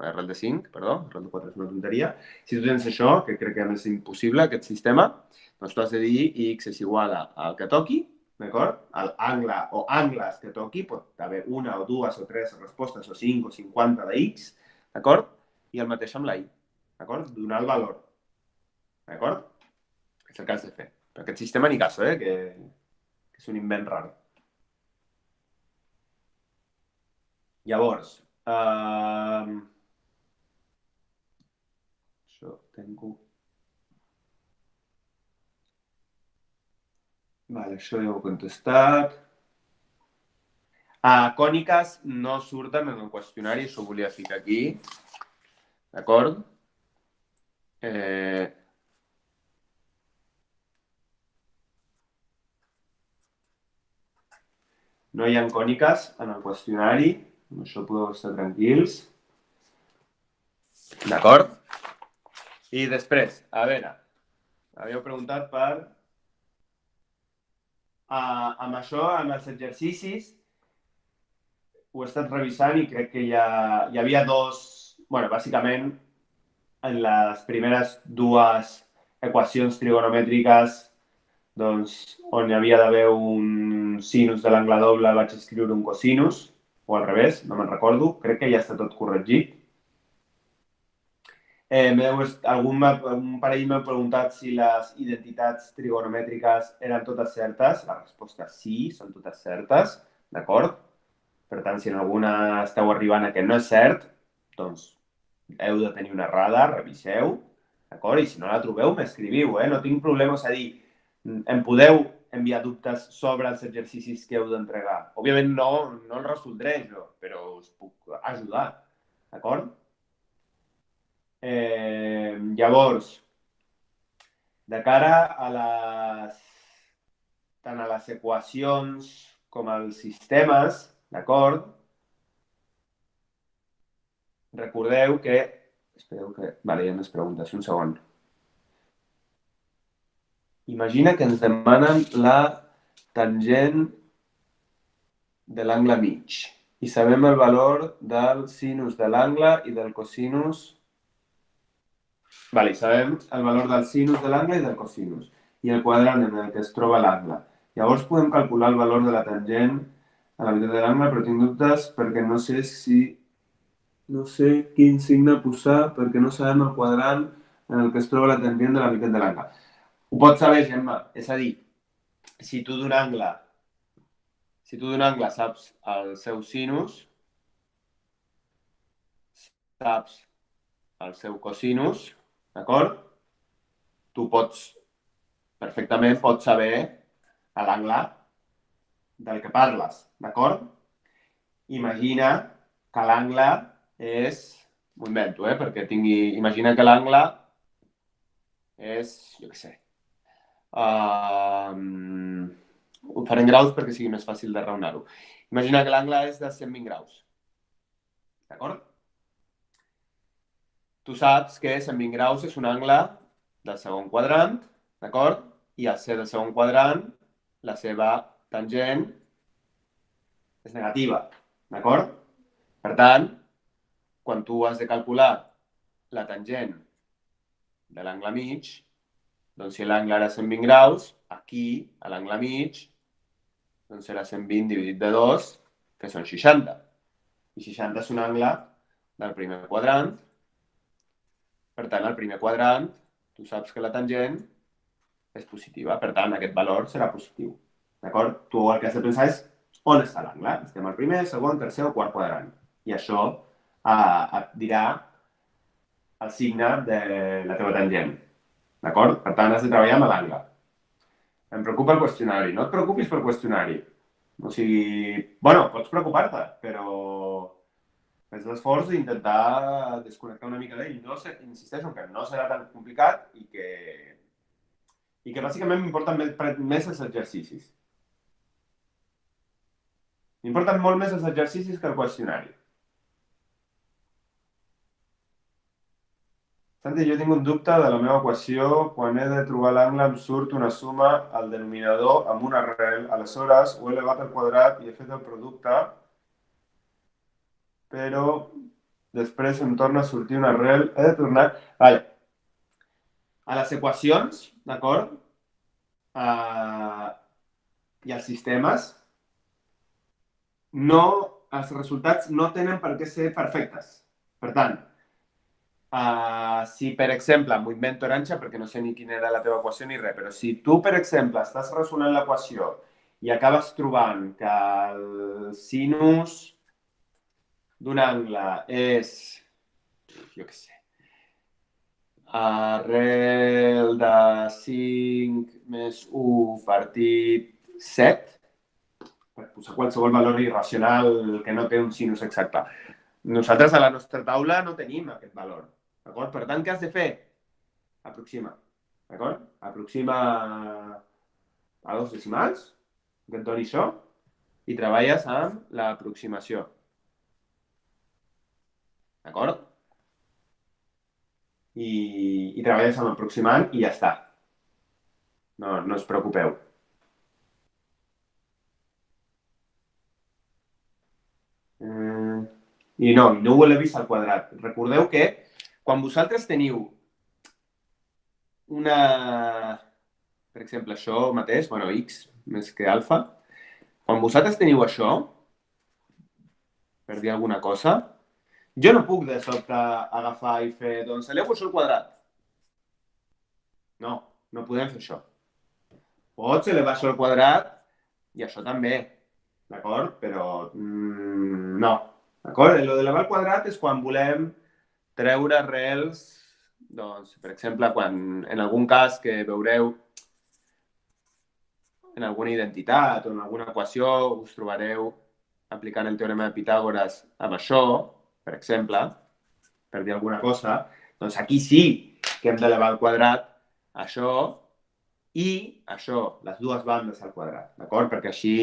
arrel de 5, perdó, arrel de 4 és una tonteria. Si tu tens això, que crec que és impossible, aquest sistema, doncs tu has de dir x és igual al que toqui, d'acord? L'angle o angles que toqui, pot haver una o dues o tres respostes, o 5 o 50 de x, d'acord? I el mateix amb la y, d'acord? Donar el valor, d'acord? És el que has de fer. Per aquest sistema ni cas, que és un invent rar. Llavors, això tengo... Vale, això ja ho he contestat. Còniques no surten en el qüestionari, això ho volia ficar aquí. D'acord? No hi ha còniques en el qüestionari, amb això podeu estar tranquils. D'acord? I després, a veure, havíeu preguntat per Amb això, amb els exercicis, ho he estat revisant i crec que hi havia dos... bueno, bàsicament, en les primeres dues equacions trigonomètriques, doncs, on hi havia d'haver un sinus de l'angle doble, vaig escriure un cosinus, o al revés, no me'n recordo. Crec que ja està tot corregit. Un parell m'ha preguntat si les identitats trigonomètriques eren totes certes. La resposta és sí, són totes certes, d'acord? Per tant, si en alguna esteu arribant a que no és cert, doncs heu de tenir una errada, reviseu, d'acord? I si no la trobeu, m'escriviu, No tinc problema, és a dir, em podeu enviar dubtes sobre els exercicis que heu d'entregar. Òbviament no els resoldré jo, però us puc ajudar, d'acord? Llavors, de cara a tant a les equacions com als sistemes, d'acord? Recordeu que... Espereu que... Vale, hi ha més preguntes, un segon. Imagina que ens demanen la tangent de l'angle mig i sabem el valor del sinus de l'angle i del cosinus. Vale, sabem el valor del sinus de l'angle i del cosinus i el quadrant en el que es troba l'angle. Llavors podem calcular el valor de la tangent a la meitat de l'angle, però tinc dubtes perquè no sé quin signe posar perquè no sabem el quadrant en el que es troba la tangent de la meitat de l'angle. Ho pots saber, Gemma. És a dir, si tu d'un angle saps el seu sinus, saps el seu cosinus, d'acord? Tu perfectament pots saber l'angle del que parles, d'acord? Imagina que l'angle és... M'ho invento, perquè tingui... Imagina que l'angle és, jo què sé, ho faré en graus perquè sigui més fàcil de raonar-ho. Imagina que l'angle és de 120 graus, d'acord? Tu saps que 120 graus és un angle del segon quadrant, d'acord? I al ser del segon quadrant, la seva tangent és negativa, d'acord? Per tant, quan tu has de calcular la tangent de l'angle mig, doncs si l'angle era 120 graus, aquí, a l'angle mig, doncs serà 120 dividit de 2, que són 60. I 60 és un angle del primer quadrant. Per tant, al primer quadrant, tu saps que la tangent és positiva. Per tant, aquest valor serà positiu. D'acord? Tu el que has de pensar és on està l'angle. Estem al primer, segon, tercer o quart quadrant. I això et dirà el signe de la teva tangent. D'acord? Per tant, has de treballar amb l'angle. Em preocupa el qüestionari. No et preocupis pel qüestionari. O sigui, bueno, pots preocupar-te, però fes l'esforç d'intentar desconnectar una mica d'ell. No sé, insisteixo que no serà tan complicat i que bàsicament m'importen més els exercicis. M'importen molt més els exercicis que el qüestionari. Santi, jo tinc un dubte de la meva equació. Quan he de trobar l'angle em surt una suma al denominador amb una arrel. Aleshores, ho he elevat al quadrat i he fet el producte, però després em torna a sortir una arrel. He de tornar... Vale. A les equacions, d'acord? I als sistemes, els resultats no tenen per què ser perfectes. Per tant, si, per exemple, m'ho invento Aranxa, perquè no sé ni quina era la teva equació ni res, però si tu, per exemple, estàs resolent l'equació i acabes trobant que el sinus d'un angle és, jo què sé, arrel de 5 més 1 partit 7, per posar qualsevol valor irracional que no té un sinus exacte. Nosaltres a la nostra taula no tenim aquest valor. D'acord? Per tant, què has de fer? Aproxima. D'acord? Aproxima a 2 decimals, que et doni això, i treballes amb l'aproximació. D'acord? I treballes amb l'aproximant i ja està. No us preocupeu. I no ho he vist al quadrat. Recordeu que quan vosaltres teniu una... Per exemple, això mateix, bueno, x més que alfa, quan vosaltres teniu això, per dir alguna cosa, jo no puc de sobte agafar i fer, doncs, elevo això al quadrat. No, no podem fer això. Pots elevar això al quadrat i això també, d'acord? Però no, d'acord? Lo d'elevar al quadrat és quan volem treure arrels, doncs, per exemple, quan en algun cas que veureu en alguna identitat o en alguna equació us trobareu aplicant el teorema de Pitàgores amb això, per exemple, per dir alguna cosa, doncs aquí sí que hem d'elevar al quadrat això i això, les dues bandes al quadrat, d'acord? Perquè així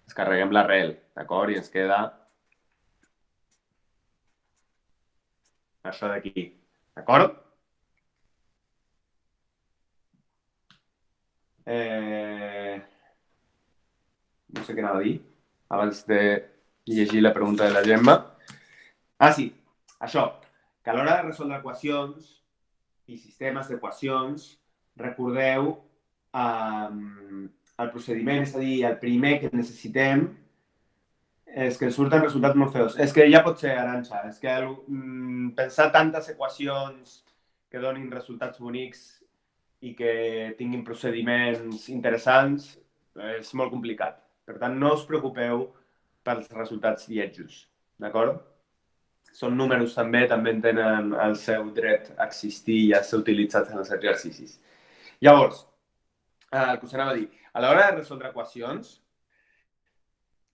descarreguem l'arrel, d'acord? I ens queda això d'aquí, d'acord? No sé què anava a dir abans de llegir la pregunta de la Gemma. Ah, sí, això, que a l'hora de resoldre equacions i sistemes d'equacions, recordeu el procediment, és a dir, el primer que necessitem és que surten resultats molt feus. És que ja pot ser, Arantxa, és que pensar tantes equacions que donin resultats bonics i que tinguin procediments interessants és molt complicat. Per tant, no us preocupeu pels resultats lletjos, d'acord? Són números també tenen el seu dret a existir i a ser utilitzats en els exercicis. Llavors, el que us anava a dir, a l'hora de resoldre equacions,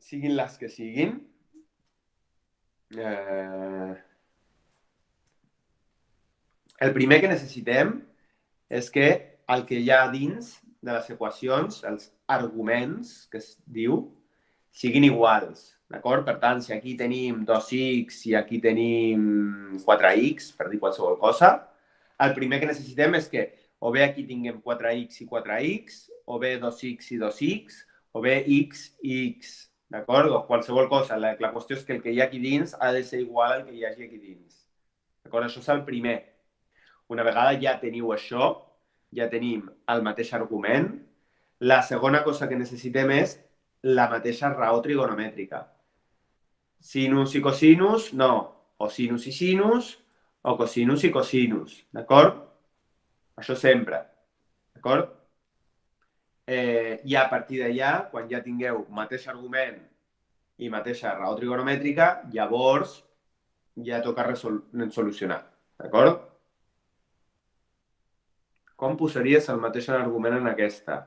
siguin les que siguin, el primer que necessitem és que el que hi ha dins de les equacions, els arguments, que es diu, siguin iguals, d'acord? Per tant, si aquí tenim 2x i aquí tenim 4x, per dir qualsevol cosa, el primer que necessitem és que o bé aquí tinguem 4x i 4x, o bé 2x i 2x, o bé x i x, d'acord? O qualsevol cosa. La qüestió és que el que hi ha aquí dins ha de ser igual al que hi hagi aquí dins. D'acord? Això és el primer. Una vegada ja teniu això, ja tenim el mateix argument, la segona cosa que necessitem és la mateixa raó trigonomètrica. Sinus i cosinus, no. O sinus i sinus, o cosinus i cosinus, d'acord? Això sempre, d'acord? I a partir d'allà, quan ja tingueu mateix argument i mateixa raó trigonomètrica, llavors ja toca solucionar, d'acord? Com posaries el mateix argument en aquesta?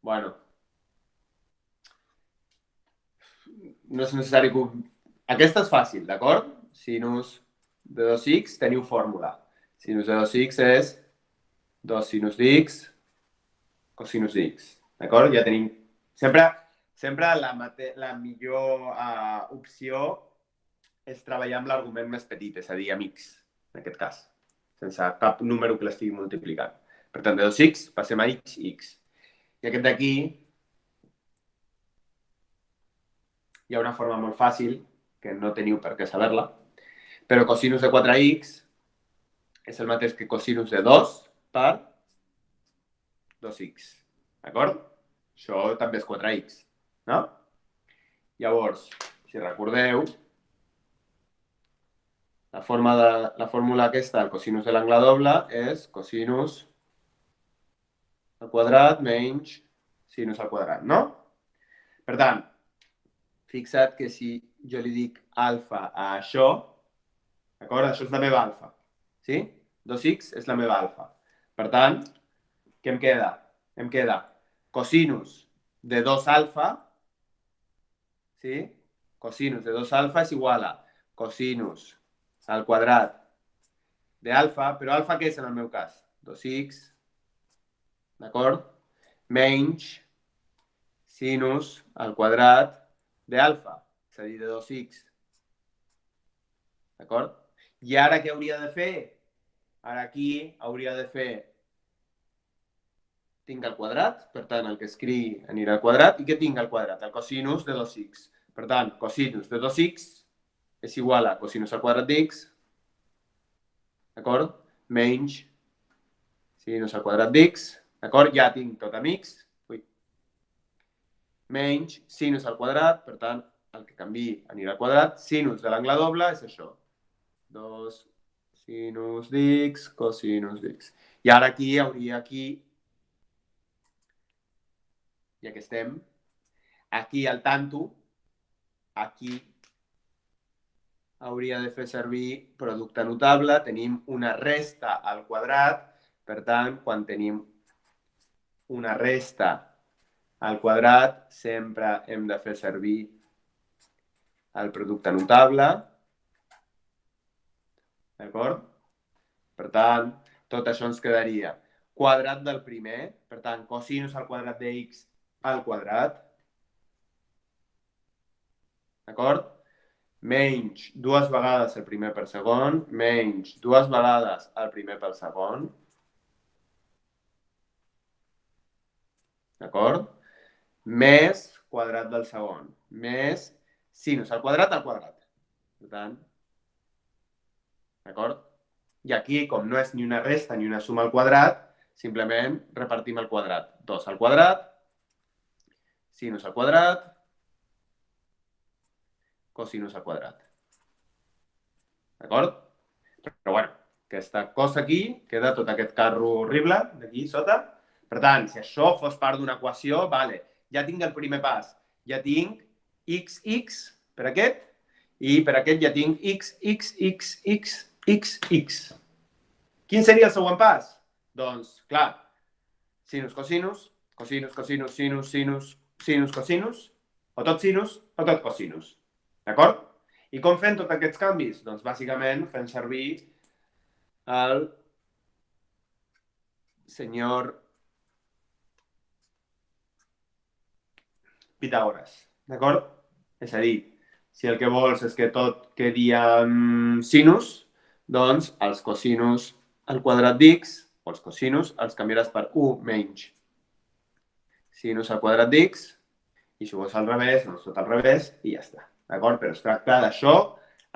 Bueno, no és necessari que... Aquesta és fàcil, d'acord? Sinus de 2x teniu fórmula. Sinus de 2x és 2 sinus d'x cosinus d'x. D'acord? Ja tenim... Sempre la millor opció és treballar amb l'argument més petit, és a dir, amb x, en aquest cas, sense cap número que l'estigui multiplicant. Per tant, de 2x passem a x, x. I aquest d'aquí hi ha una forma molt fàcil, que no teniu per què saber-la, però cosinus de 4x és el mateix que cosinus de 2 per 2x. D'acord? Això també és 4x, no? Llavors, si recordeu, la fórmula aquesta del cosinus de l'angle doble és cosinus al quadrat menys sinus al quadrat, no? Per tant, fixa't que si jo li dic alfa a això, d'acord? Això és la meva alfa, sí? 2x és la meva alfa. Per tant, què em queda? Em queda cosinus de 2 alfa, sí? Cosinus de 2 alfa és igual a cosinus al quadrat d'alfa, però alfa què és en el meu cas? 2x, d'acord? Menys sinus al quadrat d'alfa, és a dir, de 2x. D'acord? I ara què hauria de fer? Ara aquí hauria de fer tinc al quadrat, per tant, el que escrigui anirà al quadrat. I què tinc al quadrat? El cosinus de 2x. Per tant, cosinus de 2x és igual a cosinus al quadrat d'x, d'acord? Menys sinus al quadrat d'x, d'acord? Ja tinc tot amb x. Menys sinus al quadrat, per tant, el que canvi anirà al quadrat. Sinus de l'angle doble és això. 2 sinus d'x, cosinus d'x. I ara aquí hi hauria ja que estem, aquí al tanto, aquí hauria de fer servir producte notable. Tenim una resta al quadrat, per tant, quan tenim una resta al quadrat, sempre hem de fer servir el producte notable. D'acord? Per tant, tot això ens quedaria quadrat del primer, per tant, cosinus al quadrat de x al quadrat, d'acord? Menys dues vegades el primer per segon, menys dues vegades el primer pel segon, d'acord? Més quadrat del segon, més sinus al quadrat. Per tant, d'acord? I aquí, com no és ni una resta ni una suma al quadrat, simplement repartim el quadrat. 2 al quadrat, sinus al quadrat, cosinus al quadrat. D'acord? Però bueno, aquesta cosa aquí, queda tot aquest carro horrible d'aquí sota. Per tant, si això fos part d'una equació, vale, ja tinc el primer pas. Ja tinc x per aquest, i per aquest ja tinc x. Quin seria el següent pas? Doncs, clar, sinus, cosinus, cosinus, cosinus, sinus, sinus, sinus, cosinus, o tot sinus o tot cosinus. D'acord? I com fem tots aquests canvis? Doncs bàsicament fem servir el senyor Pitàgores. D'acord? És a dir, si el que vols és que tot quedi en sinus, doncs els cosinus al quadrat d'x, o els cosinus, els canviaràs per 1 menys sinus al quadrat d'x, i si ho vols al revés, doncs tot al revés, i ja està. D'acord? Però es tracta d'això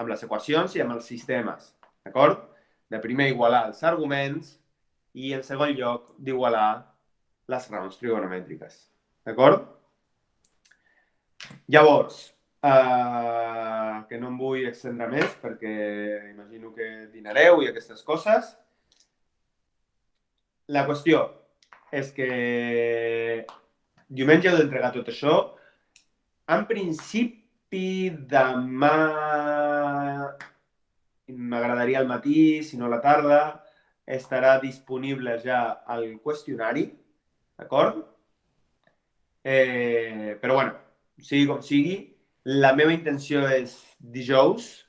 amb les equacions i amb els sistemes. D'acord? De primer igualar els arguments i, en segon lloc, d'igualar les raons trigonomètriques. D'acord? Llavors, que no em vull extendre més perquè imagino que dinareu i aquestes coses. La qüestió és que diumenge heu d'entregar tot això. En principi, demà m'agradaria al matí, si no a la tarda, estarà disponible ja el qüestionari, d'acord? Però bueno, sigui com sigui, la meva intenció és dijous,